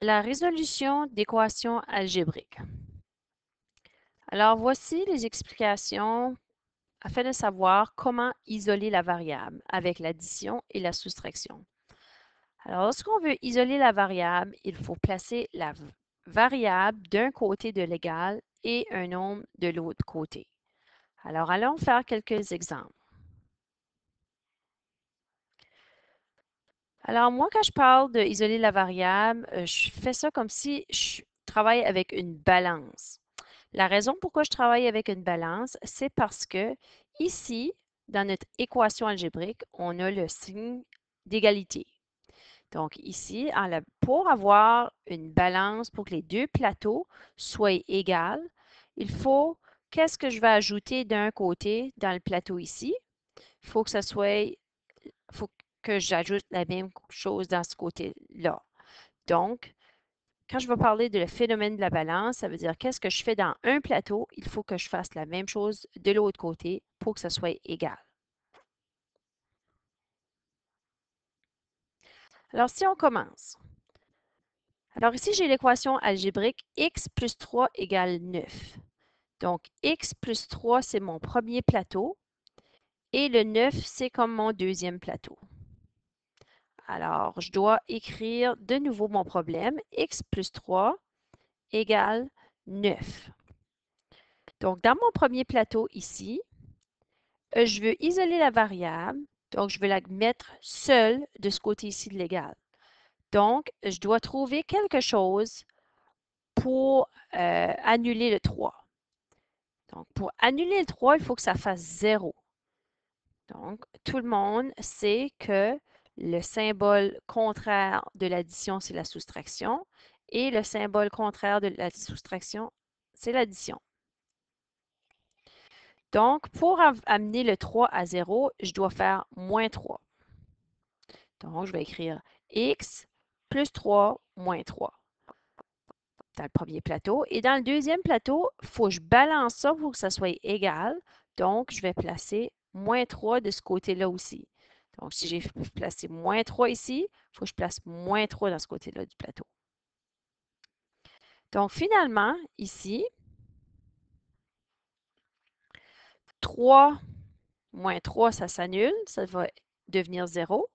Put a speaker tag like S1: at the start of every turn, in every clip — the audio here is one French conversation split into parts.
S1: La résolution d'équations algébriques. Alors, voici les explications afin de savoir comment isoler la variable avec l'addition et la soustraction. Alors, lorsqu'on veut isoler la variable, il faut placer la variable d'un côté de l'égal et un nombre de l'autre côté. Alors, allons faire quelques exemples. Alors, moi, quand je parle d'isoler la variable, je fais ça comme si je travaille avec une balance. La raison pourquoi je travaille avec une balance, c'est parce que ici, dans notre équation algébrique, on a le signe d'égalité. Donc ici, pour avoir une balance, pour que les deux plateaux soient égaux, il faut, qu'est-ce que je vais ajouter d'un côté dans le plateau ici? Il faut que ça soit, faut que j'ajoute la même chose dans ce côté-là. Donc, quand je vais parler de le phénomène de la balance, ça veut dire qu'est-ce que je fais dans un plateau, il faut que je fasse la même chose de l'autre côté pour que ça soit égal. Alors, si on commence. Alors ici, j'ai l'équation algébrique x plus 3 égale 9. Donc, x plus 3, c'est mon premier plateau et le 9, c'est comme mon deuxième plateau. Alors, je dois écrire de nouveau mon problème. X plus 3 égale 9. Donc, dans mon premier plateau ici, je veux isoler la variable, donc je veux la mettre seule de ce côté-ci de l'égal. Donc, je dois trouver quelque chose pour annuler le 3. Donc, pour annuler le 3, il faut que ça fasse 0. Donc, tout le monde sait que le symbole contraire de l'addition, c'est la soustraction, et le symbole contraire de la soustraction, c'est l'addition. Donc, pour amener le 3 à 0, je dois faire moins 3. Donc, je vais écrire x plus 3 moins 3 dans le premier plateau. Et dans le deuxième plateau, il faut que je balance ça pour que ça soit égal. Donc, je vais placer moins 3 de ce côté-là aussi. Donc, si j'ai placé moins 3 ici, il faut que je place moins 3 dans ce côté-là du plateau. Donc, finalement, ici, 3 moins 3, ça s'annule. Ça va devenir 0.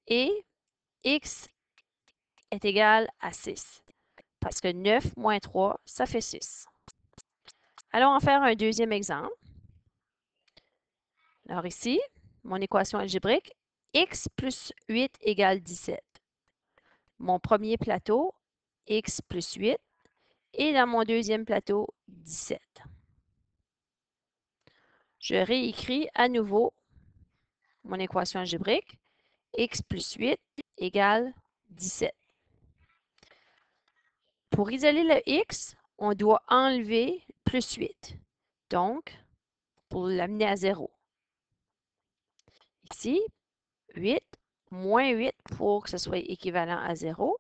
S1: Et x est égal à 6. Parce que 9 moins 3, ça fait 6. Allons en faire un deuxième exemple. Alors ici, mon équation algébrique, x plus 8 égale 17. Mon premier plateau, x plus 8, et dans mon deuxième plateau, 17. Je réécris à nouveau mon équation algébrique, x plus 8 égale 17. Pour isoler le x, on doit enlever plus 8. Donc, pour l'amener à 0. Ici, 8 moins 8 pour que ce soit équivalent à 0.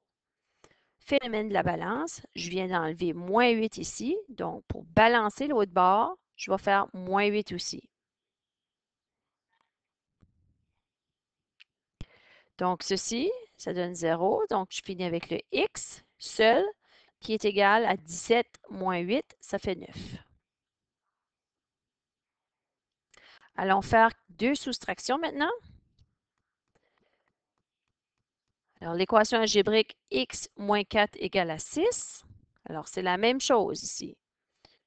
S1: Phénomène de la balance, je viens d'enlever moins 8 ici. Donc, pour balancer l'autre bord, je vais faire moins 8 aussi. Donc, ceci, ça donne 0. Donc, je finis avec le x seul qui est égal à 17 moins 8, ça fait 9. Allons faire deux soustractions maintenant. Alors, l'équation algébrique x moins 4 égale à 6. Alors, c'est la même chose ici.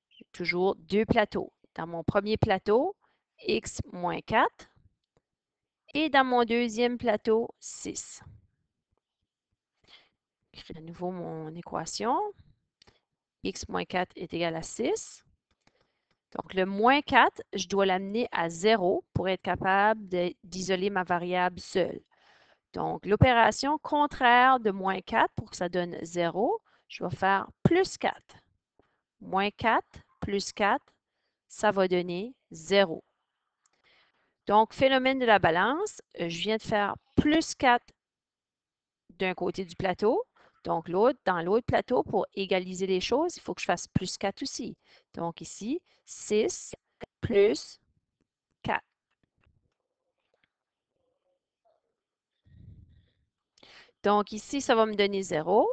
S1: J'ai toujours deux plateaux. Dans mon premier plateau, x moins 4. Et dans mon deuxième plateau, 6. J'écris à nouveau mon équation. X moins 4 est égal à 6. Donc, le moins 4, je dois l'amener à 0 pour être capable d'isoler ma variable seule. Donc, l'opération contraire de moins 4 pour que ça donne 0, je vais faire plus 4. Moins 4 plus 4, ça va donner 0. Donc, phénomène de la balance, je viens de faire plus 4 d'un côté du plateau. Donc, dans l'autre plateau, pour égaliser les choses, il faut que je fasse plus 4 aussi. Donc, ici, 6 plus 4. Donc, ici, ça va me donner 0.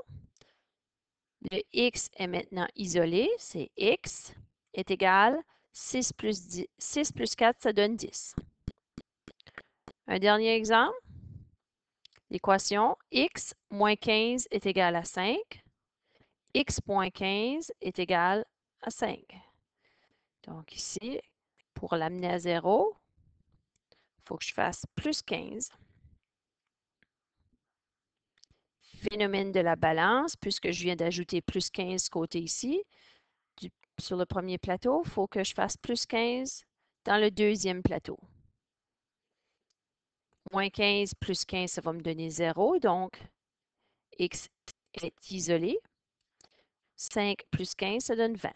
S1: Le x est maintenant isolé, c'est x est égal 6 plus 4, ça donne 10. Un dernier exemple, l'équation x moins 15 est égal à 5. X moins 15 est égal à 5. Donc ici, pour l'amener à 0, il faut que je fasse plus 15. Phénomène de la balance, puisque je viens d'ajouter plus 15 côté ici, sur le premier plateau, il faut que je fasse plus 15 dans le deuxième plateau. Moins 15 plus 15, ça va me donner 0, donc x est isolé. 5 plus 15, ça donne 20.